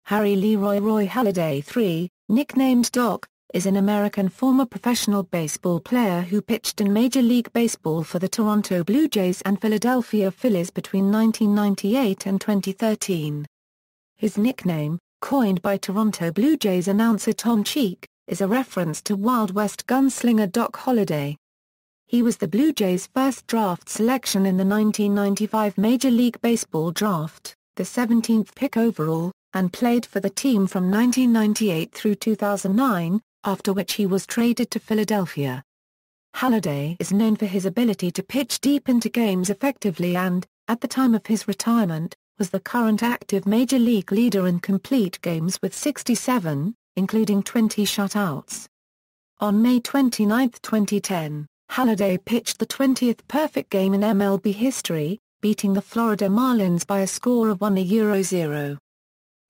Harry Leroy Halladay III, nicknamed Doc, is an American former professional baseball player who pitched in Major League Baseball for the Toronto Blue Jays and Philadelphia Phillies between 1998 and 2013. His nickname, coined by Toronto Blue Jays announcer Tom Cheek, is a reference to Wild West gunslinger Doc Holliday. He was the Blue Jays' first draft selection in the 1995 Major League Baseball draft, the 17th pick overall, and played for the team from 1998 through 2009, after which he was traded to Philadelphia. Halladay is known for his ability to pitch deep into games effectively and, at the time of his retirement, was the current active Major League leader in complete games with 67, including 20 shutouts. On May 29, 2010, Halladay pitched the 20th perfect game in MLB history, beating the Florida Marlins by a score of 1-0.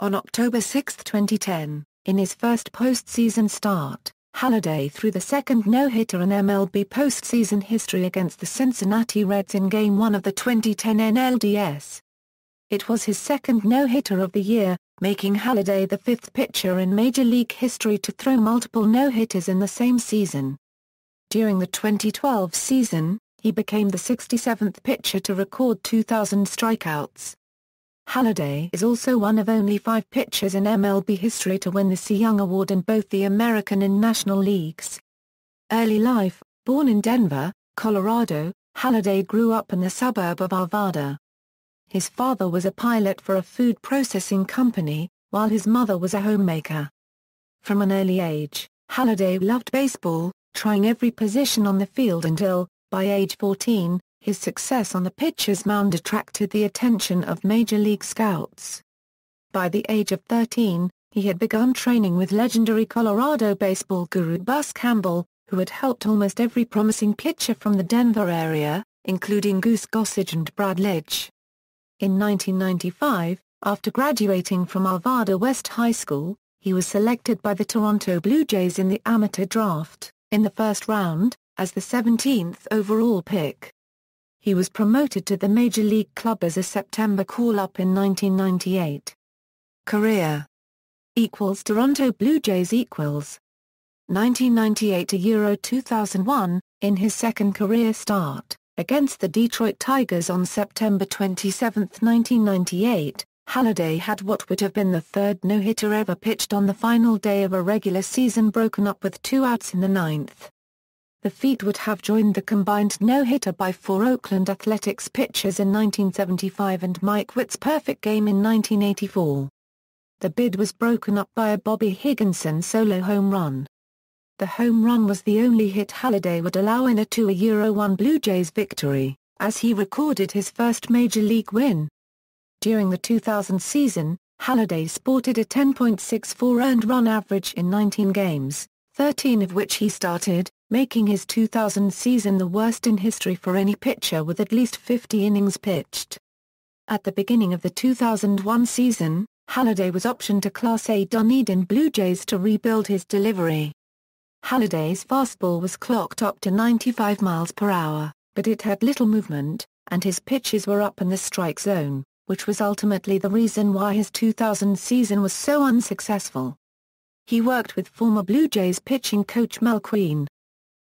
On October 6, 2010, in his first postseason start, Halladay threw the second no-hitter in MLB postseason history against the Cincinnati Reds in Game 1 of the 2010 NLDS. It was his second no-hitter of the year, making Halladay the fifth pitcher in Major League history to throw multiple no-hitters in the same season. During the 2012 season, he became the 67th pitcher to record 2,000 strikeouts. Halladay is also one of only 5 pitchers in MLB history to win the Cy Young Award in both the American and National Leagues. Early life: born in Denver, Colorado, Halladay grew up in the suburb of Arvada. His father was a pilot for a food processing company, while his mother was a homemaker. From an early age, Halladay loved baseball, trying every position on the field until, by age 14, his success on the pitcher's mound attracted the attention of Major League scouts. By the age of 13, he had begun training with legendary Colorado baseball guru Bus Campbell, who had helped almost every promising pitcher from the Denver area, including Goose Gossage and Brad Lidge. In 1995, after graduating from Arvada West High School, he was selected by the Toronto Blue Jays in the amateur draft, in the first round, as the 17th overall pick. He was promoted to the Major League club as a September call-up in 1998. Career Toronto Blue Jays 1998 to 2001, in his second career start, against the Detroit Tigers on September 27, 1998, Halladay had what would have been the third no-hitter ever pitched on the final day of a regular season, broken up with 2 outs in the ninth. The feat would have joined the combined no-hitter by 4 Oakland Athletics pitchers in 1975 and Mike Witt's perfect game in 1984. The bid was broken up by a Bobby Higginson solo home run. The home run was the only hit Halladay would allow in a 2-1 Blue Jays victory, as he recorded his first Major League win. During the 2000 season, Halladay sported a 10.64 earned run average in 19 games, 13 of which he started, making his 2000 season the worst in history for any pitcher with at least 50 innings pitched. At the beginning of the 2001 season, Halladay was optioned to Class A Dunedin Blue Jays to rebuild his delivery. Halladay's fastball was clocked up to 95 miles per hour, but it had little movement, and his pitches were up in the strike zone, which was ultimately the reason why his 2000 season was so unsuccessful. He worked with former Blue Jays pitching coach Mel Queen.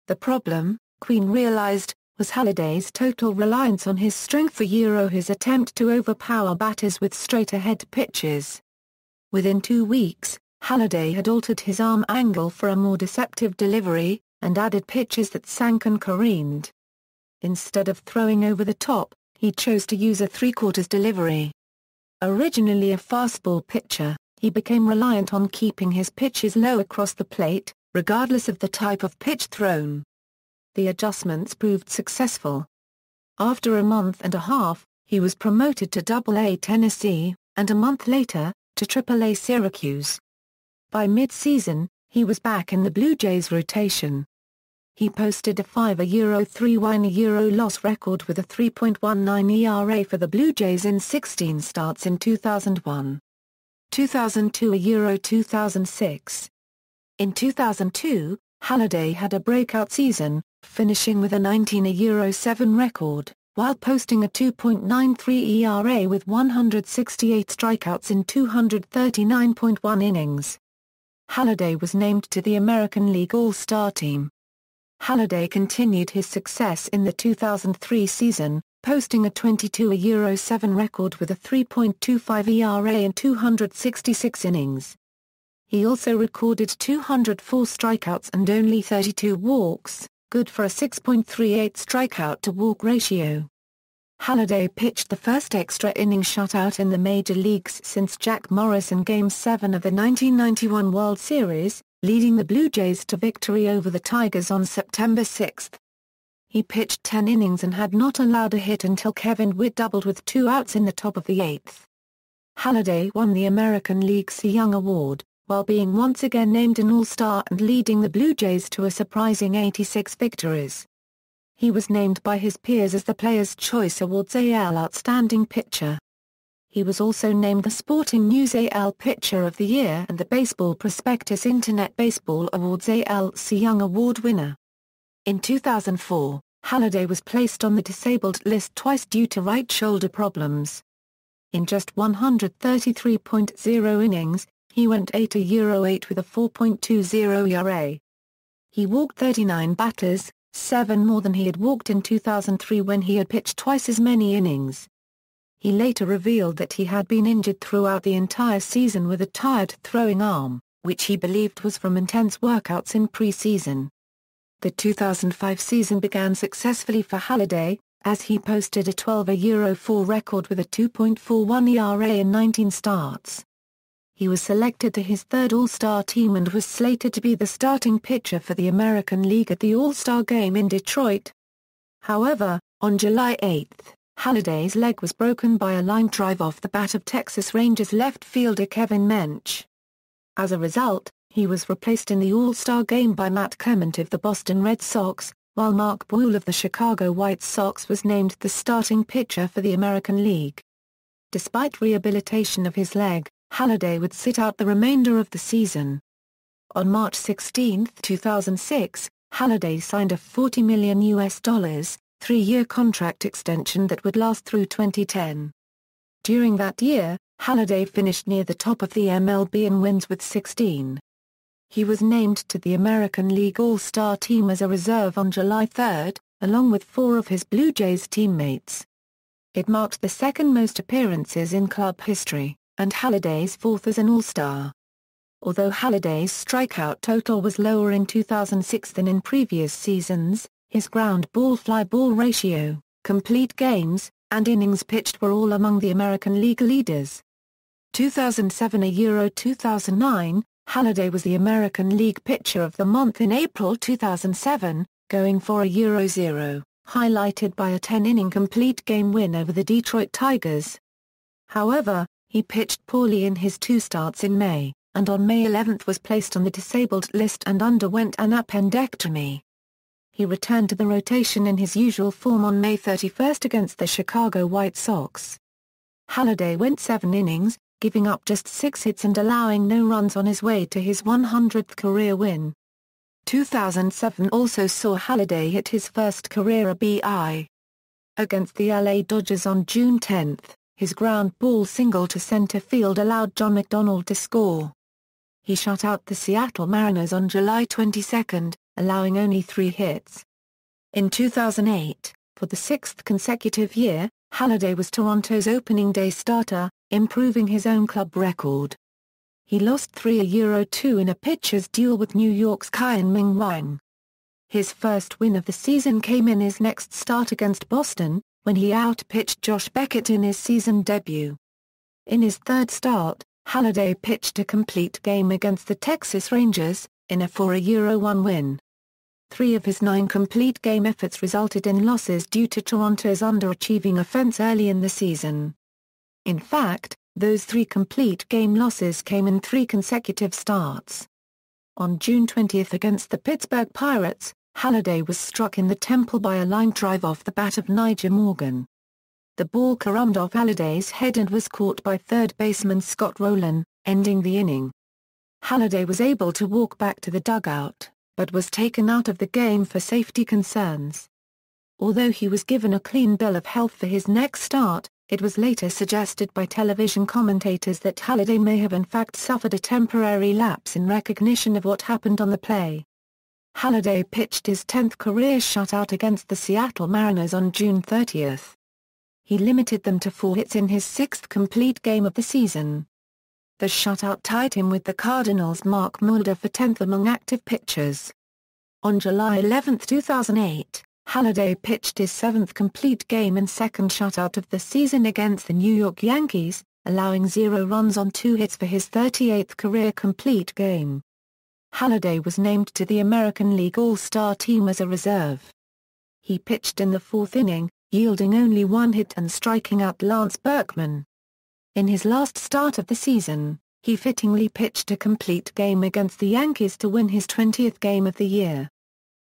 The problem, Queen realized, was Halladay's total reliance on his strength his attempt to overpower batters with straight-ahead pitches. Within 2 weeks, Halladay had altered his arm angle for a more deceptive delivery, and added pitches that sank and careened. Instead of throwing over the top, he chose to use a three-quarters delivery. Originally a fastball pitcher, he became reliant on keeping his pitches low across the plate, regardless of the type of pitch thrown. The adjustments proved successful. After a month and a half, he was promoted to Double-A Tennessee, and a month later, to Triple-A Syracuse. By mid-season, he was back in the Blue Jays rotation. He posted a 5-3 win loss record with a 3.19 ERA for the Blue Jays in 16 starts in 2001. 2002 2006. In 2002, Halladay had a breakout season, finishing with a 19-7 record, while posting a 2.93 ERA with 168 strikeouts in 239.1 innings. Halladay was named to the American League All-Star team. Halladay continued his success in the 2003 season, posting a 22-7 record with a 3.25 ERA in 266 innings. He also recorded 204 strikeouts and only 32 walks, good for a 6.38 strikeout-to-walk ratio. Halladay pitched the first extra inning shutout in the major leagues since Jack Morris in Game 7 of the 1991 World Series, leading the Blue Jays to victory over the Tigers on September 6. He pitched 10 innings and had not allowed a hit until Kevin Witt doubled with 2 outs in the top of the 8th. Halladay won the American League Cy Young Award, while being once again named an All-Star and leading the Blue Jays to a surprising 86 victories. He was named by his peers as the Players' Choice Awards AL Outstanding Pitcher. He was also named the Sporting News AL Pitcher of the Year and the Baseball Prospectus Internet Baseball Awards AL Cy Young Award winner. In 2004, Halladay was placed on the disabled list twice due to right shoulder problems. In just 133.0 innings, he went 8-8 with a 4.20 ERA. He walked 39 batters, 7 more than he had walked in 2003 when he had pitched twice as many innings. He later revealed that he had been injured throughout the entire season with a tired throwing arm, which he believed was from intense workouts in pre-season. The 2005 season began successfully for Halladay, as he posted a 12-4 record with a 2.41 ERA in 19 starts. He was selected to his third All-Star team and was slated to be the starting pitcher for the American League at the All-Star Game in Detroit. However, on July 8, Halladay's leg was broken by a line drive off the bat of Texas Rangers left fielder Kevin Mench. As a result, he was replaced in the All-Star Game by Matt Clement of the Boston Red Sox, while Mark Buehl of the Chicago White Sox was named the starting pitcher for the American League. Despite rehabilitation of his leg, Halladay would sit out the remainder of the season. On March 16, 2006, Halladay signed a $40 million, 3-year contract extension that would last through 2010. During that year, Halladay finished near the top of the MLB in wins with 16. He was named to the American League All-Star team as a reserve on July 3, along with 4 of his Blue Jays teammates. It marked the second most appearances in club history, and Halladay's 4th as an All-Star. Although Halladay's strikeout total was lower in 2006 than in previous seasons, his ground ball-fly ball ratio, complete games, and innings pitched were all among the American League leaders. 2007-2009, Halladay was the American League Pitcher of the Month in April 2007, going for a .0, highlighted by a 10-inning complete game win over the Detroit Tigers. However, he pitched poorly in his 2 starts in May, and on May 11 was placed on the disabled list and underwent an appendectomy. He returned to the rotation in his usual form on May 31 against the Chicago White Sox. Halladay went 7 innings, giving up just 6 hits and allowing no runs on his way to his 100th career win. 2007 also saw Halladay hit his first career RBI. Against the LA Dodgers on June 10, his ground ball single to center field allowed John McDonald to score. He shut out the Seattle Mariners on July 22, allowing only 3 hits. In 2008, for the 6th consecutive year, Halladay was Toronto's opening day starter, improving his own club record. He lost 3-2 in a pitcher's duel with New York's Kai-Ming Wang. His first win of the season came in his next start against Boston, when he outpitched Josh Beckett in his season debut. In his third start, Halladay pitched a complete game against the Texas Rangers, in a 4-1 win. 3 of his 9 complete game efforts resulted in losses due to Toronto's underachieving offense early in the season. In fact, those 3 complete game losses came in 3 consecutive starts. On June 20 against the Pittsburgh Pirates, Halladay was struck in the temple by a line drive off the bat of Nyjer Morgan. The ball caromed off Halladay's head and was caught by third baseman Scott Rowland, ending the inning. Halladay was able to walk back to the dugout, but was taken out of the game for safety concerns. Although he was given a clean bill of health for his next start, it was later suggested by television commentators that Halladay may have in fact suffered a temporary lapse in recognition of what happened on the play. Halladay pitched his 10th career shutout against the Seattle Mariners on June 30. He limited them to 4 hits in his 6th complete game of the season. The shutout tied him with the Cardinals' Mark Mulder for 10th among active pitchers. On July 11, 2008, Halladay pitched his 7th complete game and 2nd shutout of the season against the New York Yankees, allowing 0 runs on 2 hits for his 38th career complete game. Halladay was named to the American League All-Star team as a reserve. He pitched in the 4th inning, yielding only 1 hit and striking out Lance Berkman. In his last start of the season, he fittingly pitched a complete game against the Yankees to win his 20th game of the year.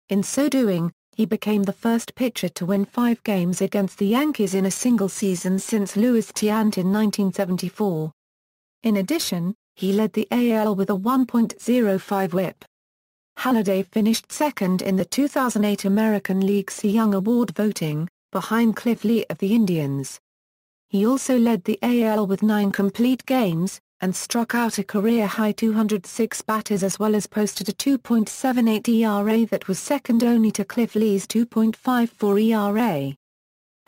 In so doing, he became the first pitcher to win 5 games against the Yankees in a single season since Louis Tiant in 1974. In addition, he led the AL with a 1.05 whip. Halladay finished second in the 2008 American League Cy Young Award voting, behind Cliff Lee of the Indians. He also led the AL with 9 complete games, and struck out a career-high 206 batters as well as posted a 2.78 ERA that was second only to Cliff Lee's 2.54 ERA.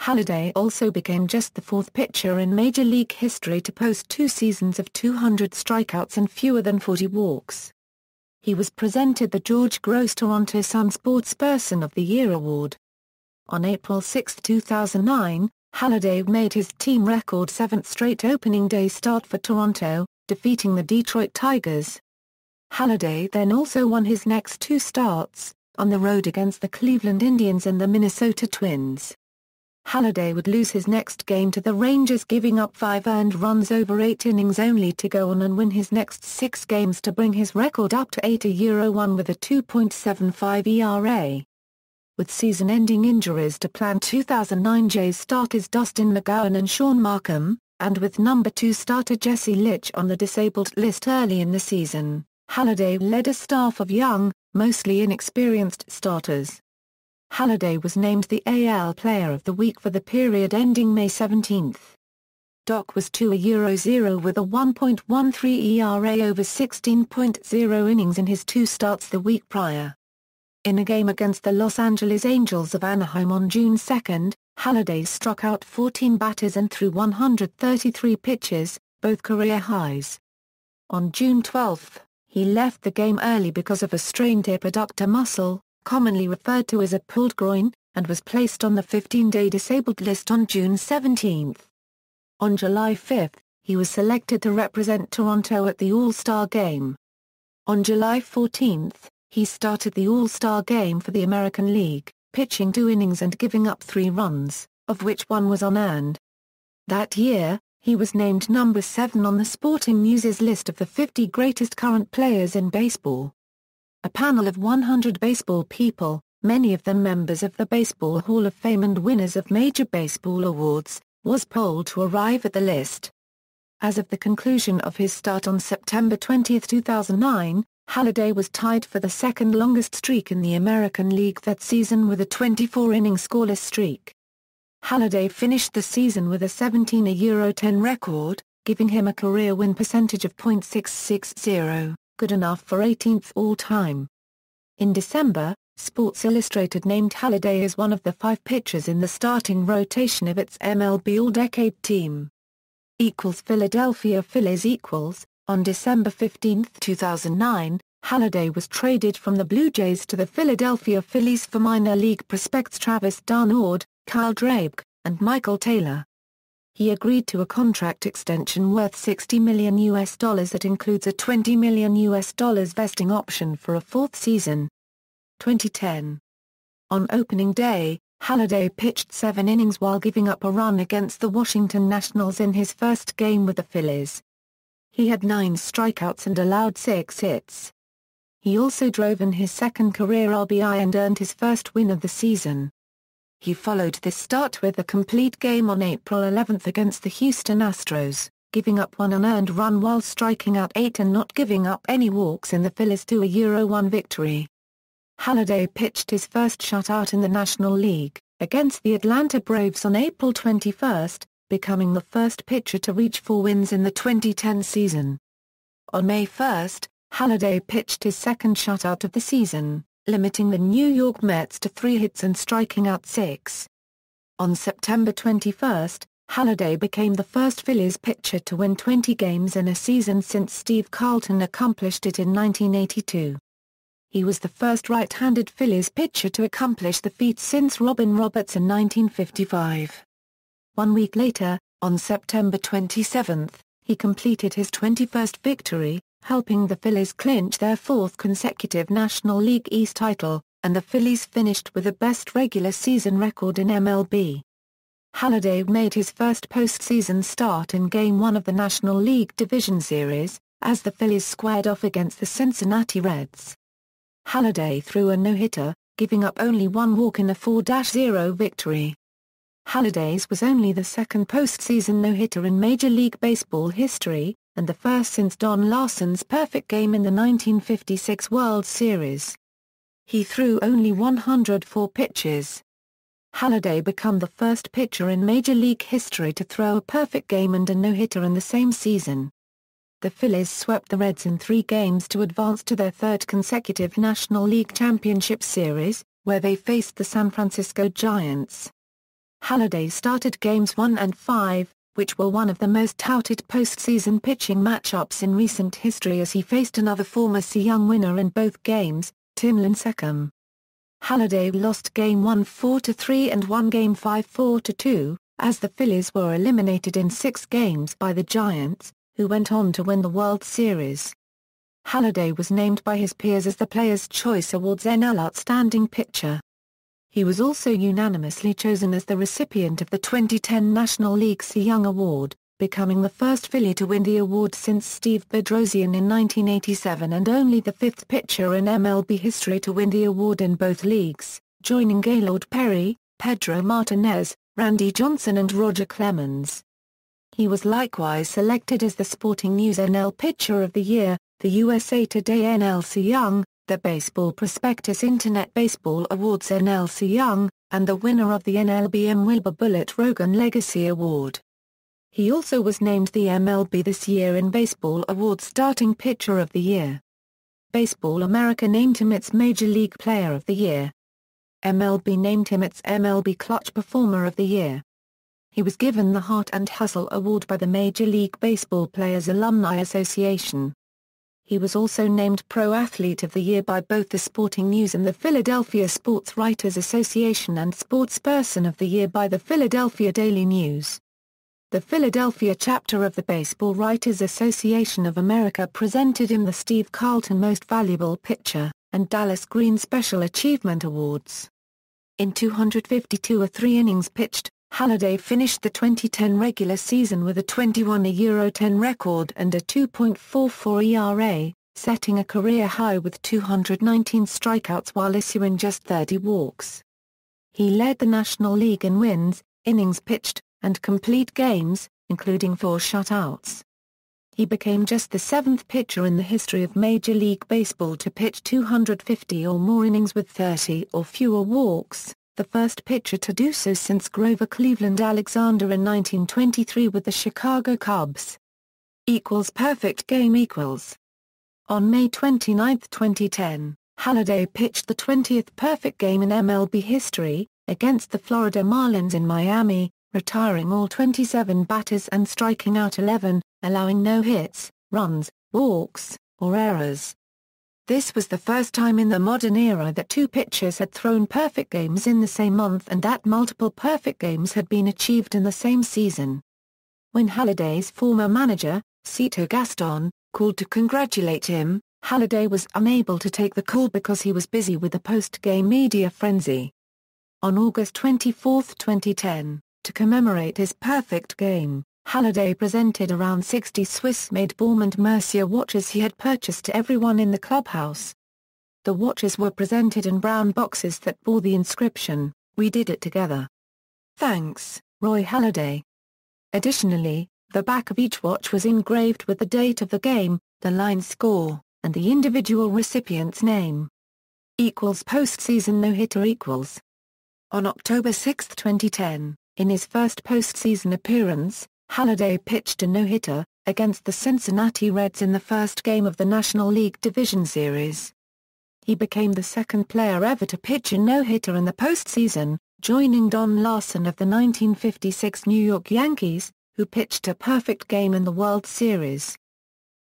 Halladay also became just the 4th pitcher in Major League history to post 2 seasons of 200 strikeouts and fewer than 40 walks. He was presented the George Gross Toronto Sun Sportsperson of the Year award. On April 6, 2009, Halladay made his team record 7th straight opening day start for Toronto, defeating the Detroit Tigers. Halladay then also won his next 2 starts, on the road against the Cleveland Indians and the Minnesota Twins. Halladay would lose his next game to the Rangers, giving up 5 earned runs over 8 innings only to go on and win his next 6 games to bring his record up to 8-1 with a 2.75 ERA. With season-ending injuries to planned 2009 Jays starters Dustin McGowan and Sean Markham, and with number 2 starter Jesse Litch on the disabled list early in the season, Halladay led a staff of young, mostly inexperienced starters. Halladay was named the AL Player of the Week for the period ending May 17. Doc was 2-0 with a 1.13 ERA over 16.0 innings in his 2 starts the week prior. In a game against the Los Angeles Angels of Anaheim on June 2, Halladay struck out 14 batters and threw 133 pitches, both career highs. On June 12, he left the game early because of a strained hip adductor muscle, commonly referred to as a pulled groin, and was placed on the 15-day disabled list on June 17. On July 5, he was selected to represent Toronto at the All-Star Game. On July 14, he started the All-Star Game for the American League, pitching 2 innings and giving up 3 runs, of which 1 was unearned. That year, he was named number 7 on the Sporting News' list of the 50 greatest current players in baseball. A panel of 100 baseball people, many of them members of the Baseball Hall of Fame and winners of major baseball awards, was polled to arrive at the list. As of the conclusion of his start on September 20, 2009, Halladay was tied for the second longest streak in the American League that season with a 24-inning scoreless streak. Halladay finished the season with a 17-10 record, giving him a career win percentage of .660, good enough for 18th all-time. In December, Sports Illustrated named Halladay as one of the 5 pitchers in the starting rotation of its MLB All-Decade team. Philadelphia Phillies On December 15, 2009, Halladay was traded from the Blue Jays to the Philadelphia Phillies for minor league prospects Travis d'Arnaud, Kyle Drake, and Michael Taylor. He agreed to a contract extension worth $60 million that includes a $20 million vesting option for a 4th season. 2010. On opening day, Halladay pitched 7 innings while giving up a run against the Washington Nationals in his first game with the Phillies. He had 9 strikeouts and allowed 6 hits. He also drove in his 2nd career RBI and earned his first win of the season. He followed this start with a complete game on April 11 against the Houston Astros, giving up 1 unearned run while striking out 8 and not giving up any walks in the Phillies' 2-1 victory. Halladay pitched his first shutout in the National League, against the Atlanta Braves on April 21, becoming the first pitcher to reach 4 wins in the 2010 season. On May 1, Halladay pitched his second shutout of the season, limiting the New York Mets to 3 hits and striking out 6. On September 21, Halladay became the first Phillies pitcher to win 20 games in a season since Steve Carlton accomplished it in 1982. He was the first right-handed Phillies pitcher to accomplish the feat since Robin Roberts in 1955. 1 week later, on September 27, he completed his 21st victory, helping the Phillies clinch their 4th consecutive National League East title, and the Phillies finished with the best regular season record in MLB. Halladay made his first postseason start in Game 1 of the National League Division Series, as the Phillies squared off against the Cincinnati Reds. Halladay threw a no-hitter, giving up only 1 walk in a 4-0 victory. Halladay's was only the second postseason no-hitter in Major League Baseball history, and the first since Don Larsen's perfect game in the 1956 World Series. He threw only 104 pitches. Halladay became the first pitcher in Major League history to throw a perfect game and a no-hitter in the same season. The Phillies swept the Reds in 3 games to advance to their 3rd consecutive National League Championship Series, where they faced the San Francisco Giants. Halladay started Games 1 and 5, which were one of the most touted postseason pitching matchups in recent history as he faced another former Cy Young winner in both games, Tim Lincecum. Halladay lost Game 1 4-3 and won Game 5 4-2, as the Phillies were eliminated in 6 games by the Giants, who went on to win the World Series. Halladay was named by his peers as the Players' Choice Awards NL Outstanding Pitcher. He was also unanimously chosen as the recipient of the 2010 National League Cy Young Award, becoming the first Philly to win the award since Steve Bedrosian in 1987 and only the 5th pitcher in MLB history to win the award in both leagues, joining Gaylord Perry, Pedro Martinez, Randy Johnson and Roger Clemens. He was likewise selected as the Sporting News NL Pitcher of the Year, the USA Today NL Cy Young, the Baseball Prospectus Internet Baseball Awards NL Cy Young, and the winner of the NLBM Wilbur Bullet Rogan Legacy Award. He also was named the MLB This Year in Baseball Awards Starting Pitcher of the Year. Baseball America named him its Major League Player of the Year. MLB named him its MLB Clutch Performer of the Year. He was given the Heart and Hustle Award by the Major League Baseball Players Alumni Association. He was also named Pro Athlete of the Year by both the Sporting News and the Philadelphia Sports Writers Association and Sportsperson of the Year by the Philadelphia Daily News. The Philadelphia chapter of the Baseball Writers Association of America presented him the Steve Carlton Most Valuable Pitcher, and Dallas Green Special Achievement Awards. In 252 or 3 innings pitched, Halladay finished the 2010 regular season with a 21-10 record and a 2.44 ERA, setting a career high with 219 strikeouts while issuing just 30 walks. He led the National League in wins, innings pitched, and complete games, including 4 shutouts. He became just the 7th pitcher in the history of Major League Baseball to pitch 250 or more innings with 30 or fewer walks, the first pitcher to do so since Grover Cleveland Alexander in 1923 with the Chicago Cubs. Perfect game. On May 29, 2010, Halladay pitched the 20th perfect game in MLB history, against the Florida Marlins in Miami, retiring all 27 batters and striking out 11, allowing no hits, runs, walks, or errors. This was the first time in the modern era that 2 pitchers had thrown perfect games in the same month and that multiple perfect games had been achieved in the same season. When Halladay's former manager, Cito Gaston, called to congratulate him, Halladay was unable to take the call because he was busy with the post-game media frenzy. On August 24, 2010, to commemorate his perfect game, Halladay presented around 60 Swiss-made Baum and Mercier watches he had purchased to everyone in the clubhouse. The watches were presented in brown boxes that bore the inscription, "We did it together. Thanks, Roy Halladay." Additionally, the back of each watch was engraved with the date of the game, the line score, and the individual recipient's name. Postseason no-hitter On October 6, 2010, in his first postseason appearance, Halladay pitched a no-hitter against the Cincinnati Reds in the first game of the National League Division Series. He became the second player ever to pitch a no-hitter in the postseason, joining Don Larson of the 1956 New York Yankees, who pitched a perfect game in the World Series.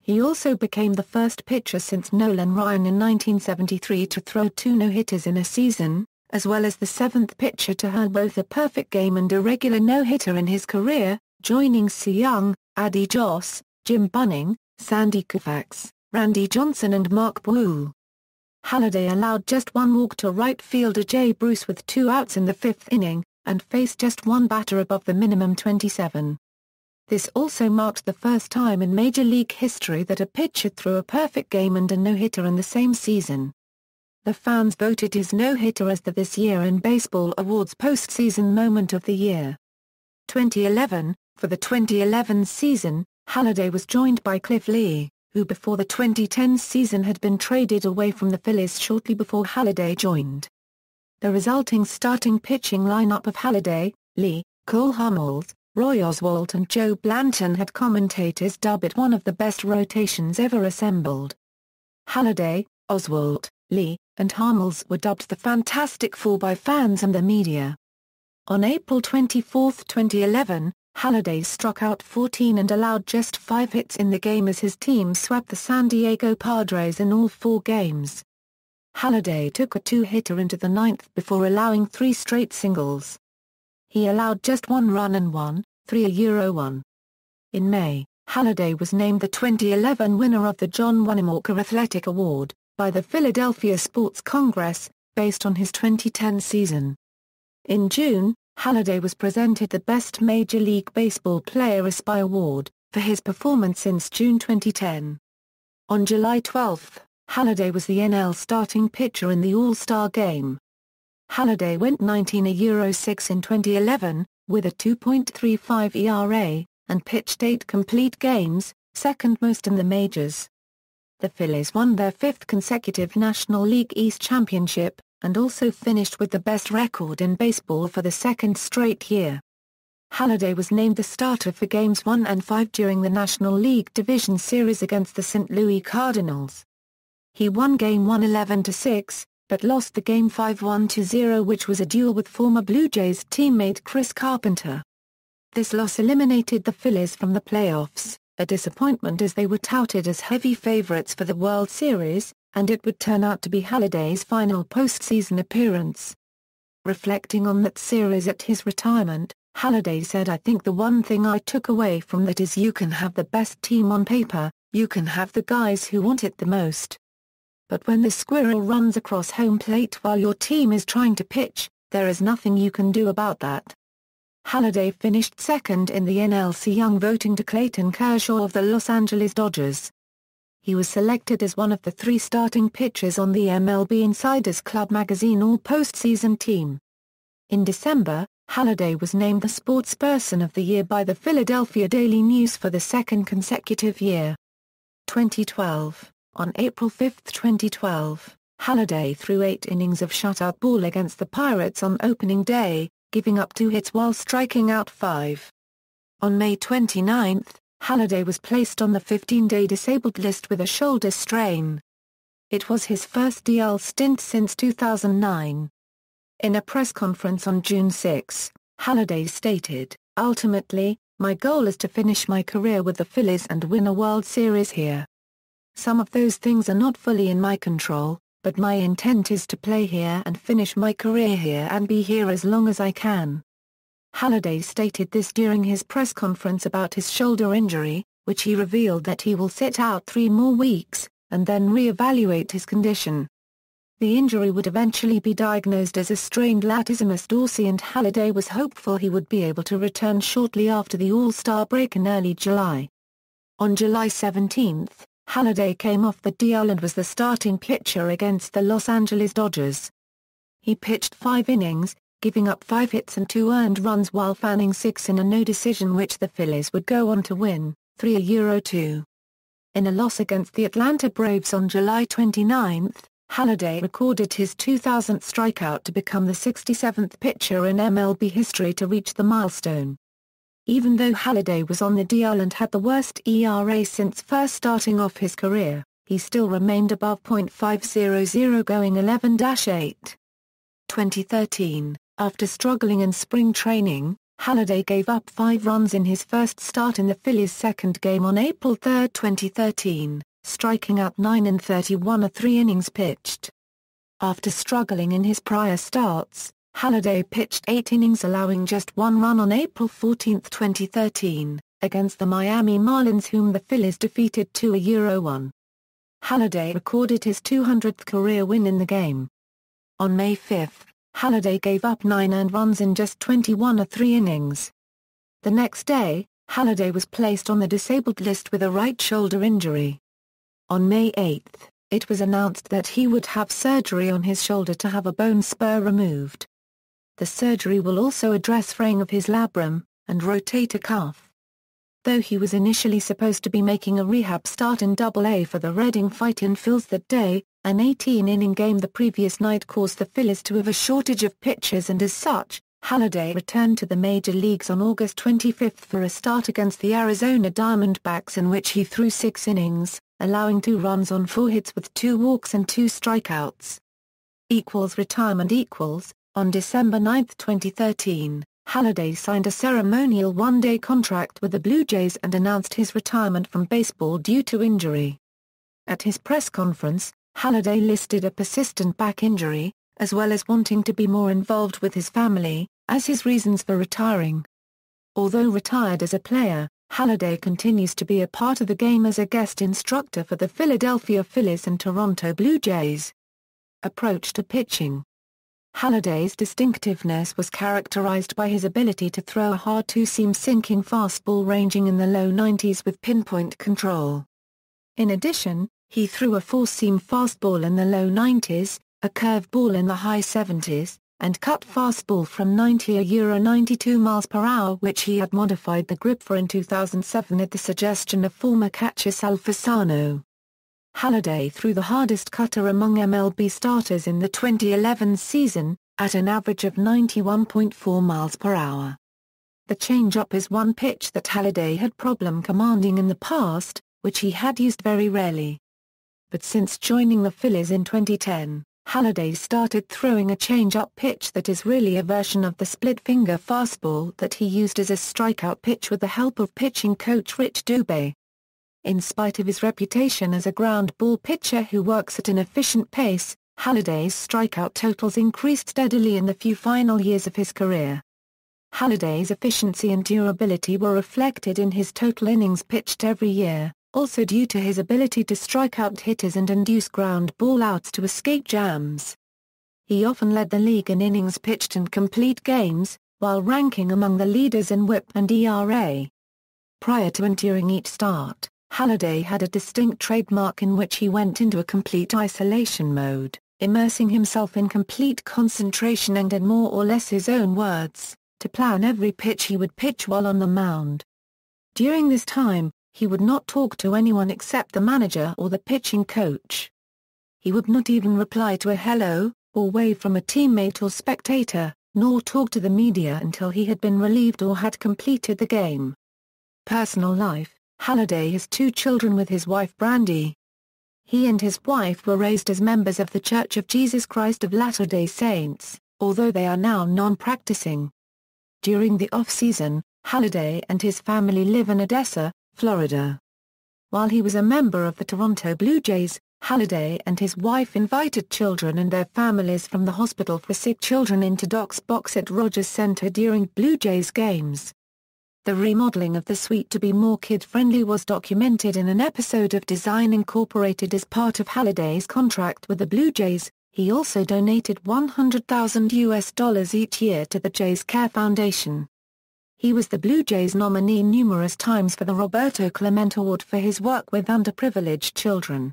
He also became the first pitcher since Nolan Ryan in 1973 to throw 2 no-hitters in a season, as well as the 7th pitcher to have both a perfect game and a regular no-hitter in his career, joining Cy Young, Addie Joss, Jim Bunning, Sandy Koufax, Randy Johnson and Mark Boole. Halladay allowed just 1 walk to right fielder Jay Bruce with 2 outs in the 5th inning, and faced just 1 batter above the minimum 27. This also marked the first time in Major League history that a pitcher threw a perfect game and a no-hitter in the same season. The fans voted his no-hitter as the This Year in Baseball Awards postseason moment of the year. 2011. For the 2011 season, Halladay was joined by Cliff Lee, who before the 2010 season had been traded away from the Phillies shortly before Halladay joined. The resulting starting pitching lineup of Halladay, Lee, Cole Hamels, Roy Oswalt and Joe Blanton had commentators dub it one of the best rotations ever assembled. Halladay, Oswalt, Lee, and Hamels were dubbed the Fantastic Four by fans and the media. On April 24, 2011, Halladay struck out 14 and allowed just 5 hits in the game as his team swept the San Diego Padres in all 4 games. Halladay took a 2-hitter into the 9th before allowing 3 straight singles. He allowed just 1 run and 1.3 In May, Halladay was named the 2011 winner of the John Winnemucca Athletic Award by the Philadelphia Sports Congress, based on his 2010 season. In June, Halladay was presented the Best Major League Baseball Player ESPY Award, for his performance since June 2010. On July 12, Halladay was the NL starting pitcher in the All-Star Game. Halladay went 19.06 in 2011, with a 2.35 ERA, and pitched 8 complete games, second most in the majors. The Phillies won their 5th consecutive National League East championship, and also finished with the best record in baseball for the 2nd straight year. Halladay was named the starter for Games 1 and 5 during the National League Division Series against the St. Louis Cardinals. He won Game 1 11-6, but lost the Game 5 1-0, which was a duel with former Blue Jays teammate Chris Carpenter. This loss eliminated the Phillies from the playoffs, a disappointment as they were touted as heavy favorites for the World Series, and it would turn out to be Halladay's final postseason appearance. Reflecting on that series at his retirement, Halladay said, "I think the one thing I took away from that is you can have the best team on paper, you can have the guys who want it the most. But when the squirrel runs across home plate while your team is trying to pitch, there is nothing you can do about that." Halladay finished second in the NL Cy Young voting to Clayton Kershaw of the Los Angeles Dodgers. He was selected as one of the 3 starting pitchers on the MLB Insiders Club magazine All-Postseason team. In December, Halladay was named the Sportsperson of the Year by the Philadelphia Daily News for the 2nd consecutive year. 2012. On April 5, 2012, Halladay threw 8 innings of shutout ball against the Pirates on opening day, giving up 2 hits while striking out 5. On May 29, Halladay was placed on the 15-day disabled list with a shoulder strain. It was his first DL stint since 2009. In a press conference on June 6, Halladay stated, "Ultimately, my goal is to finish my career with the Phillies and win a World Series here. Some of those things are not fully in my control, but my intent is to play here and finish my career here and be here as long as I can." Halladay stated this during his press conference about his shoulder injury, which he revealed that he will sit out 3 more weeks, and then re-evaluate his condition. The injury would eventually be diagnosed as a strained latissimus dorsi, and Halladay was hopeful he would be able to return shortly after the All-Star break in early July. On July 17, Halladay came off the DL and was the starting pitcher against the Los Angeles Dodgers. He pitched 5 innings, giving up 5 hits and 2 earned runs while fanning 6 in a no-decision which the Phillies would go on to win, 3-2. In a loss against the Atlanta Braves on July 29, Halladay recorded his 2000th strikeout to become the 67th pitcher in MLB history to reach the milestone. Even though Halladay was on the DL and had the worst ERA since first starting off his career, he still remained above .500 going 11-8. 2013, after struggling in spring training, Halladay gave up 5 runs in his first start in the Phillies' second game on April 3, 2013, striking out 9 in 31 of 3 innings pitched. After struggling in his prior starts, Halladay pitched 8 innings allowing just 1 run on April 14, 2013, against the Miami Marlins whom the Phillies defeated 2-1. Halladay recorded his 200th career win in the game. On May 5, Halladay gave up 9 earned runs in just 21 of 3 innings. The next day, Halladay was placed on the disabled list with a right shoulder injury. On May 8, it was announced that he would have surgery on his shoulder to have a bone spur removed. The surgery will also address fraying of his labrum and rotator cuff. Though he was initially supposed to be making a rehab start in Double-A for the Reading Fight-In Phils that day, an 18-inning game the previous night caused the Phillies to have a shortage of pitchers and as such, Halladay returned to the major leagues on August 25 for a start against the Arizona Diamondbacks in which he threw 6 innings, allowing 2 runs on 4 hits with 2 walks and 2 strikeouts. Retirement. On December 9, 2013, Halladay signed a ceremonial one-day contract with the Blue Jays and announced his retirement from baseball due to injury. At his press conference, Halladay listed a persistent back injury, as well as wanting to be more involved with his family, as his reasons for retiring. Although retired as a player, Halladay continues to be a part of the game as a guest instructor for the Philadelphia Phillies and Toronto Blue Jays. Approach to pitching. Halladay's distinctiveness was characterized by his ability to throw a hard two-seam sinking fastball ranging in the low 90s with pinpoint control. In addition, he threw a four-seam fastball in the low 90s, a curveball in the high 70s, and cut fastball from 90-92 miles per hour which he had modified the grip for in 2007 at the suggestion of former catcher Sal Fasano. Halladay threw the hardest cutter among MLB starters in the 2011 season, at an average of 91.4 miles per hour. The changeup is one pitch that Halladay had problem commanding in the past, which he had used very rarely. But since joining the Phillies in 2010, Halladay started throwing a changeup pitch that is really a version of the split-finger fastball that he used as a strikeout pitch with the help of pitching coach Rich Dubé. In spite of his reputation as a ground ball pitcher who works at an efficient pace, Halladay's strikeout totals increased steadily in the few final years of his career. Halladay's efficiency and durability were reflected in his total innings pitched every year, also due to his ability to strike out hitters and induce ground ball outs to escape jams. He often led the league in innings pitched and complete games, while ranking among the leaders in WHIP and ERA. Prior to and during each start, Halladay had a distinct trademark in which he went into a complete isolation mode, immersing himself in complete concentration and in more or less his own words, to plan every pitch he would pitch while on the mound. During this time, he would not talk to anyone except the manager or the pitching coach. He would not even reply to a hello, or wave from a teammate or spectator, nor talk to the media until he had been relieved or had completed the game. Personal life. Halladay has 2 children with his wife Brandy. He and his wife were raised as members of the Church of Jesus Christ of Latter-day Saints, although they are now non-practicing. During the off-season, Halladay and his family live in Odessa, Florida. While he was a member of the Toronto Blue Jays, Halladay and his wife invited children and their families from the Hospital for Sick Children into Doc's box at Rogers Center during Blue Jays games. The remodeling of the suite to be more kid-friendly was documented in an episode of Design Incorporated as part of Halladay's contract with the Blue Jays. He also donated $100,000 each year to the Jays Care Foundation. He was the Blue Jays nominee numerous times for the Roberto Clemente Award for his work with underprivileged children.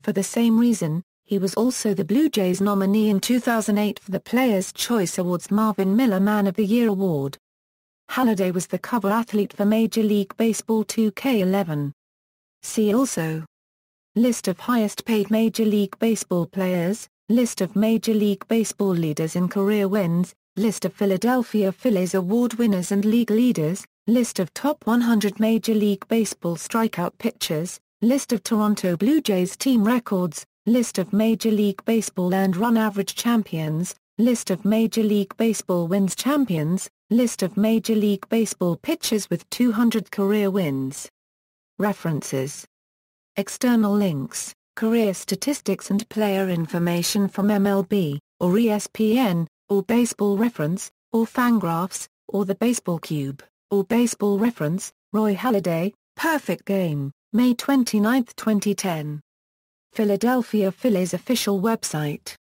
For the same reason, he was also the Blue Jays nominee in 2008 for the Players' Choice Awards Marvin Miller Man of the Year Award. Halladay was the cover athlete for Major League Baseball 2K11. See also List of highest paid Major League Baseball players, List of Major League Baseball leaders in career wins, List of Philadelphia Phillies award winners and league leaders, List of top 100 Major League Baseball strikeout pitchers, List of Toronto Blue Jays team records, List of Major League Baseball earned run average champions, List of Major League Baseball wins champions, List of Major League Baseball pitchers with 200 career wins. References. External links, career statistics and player information from MLB, or ESPN, or Baseball Reference, or Fangraphs, or the Baseball Cube, or Baseball Reference. Roy Halladay, Perfect Game, May 29, 2010. Philadelphia Phillies official website.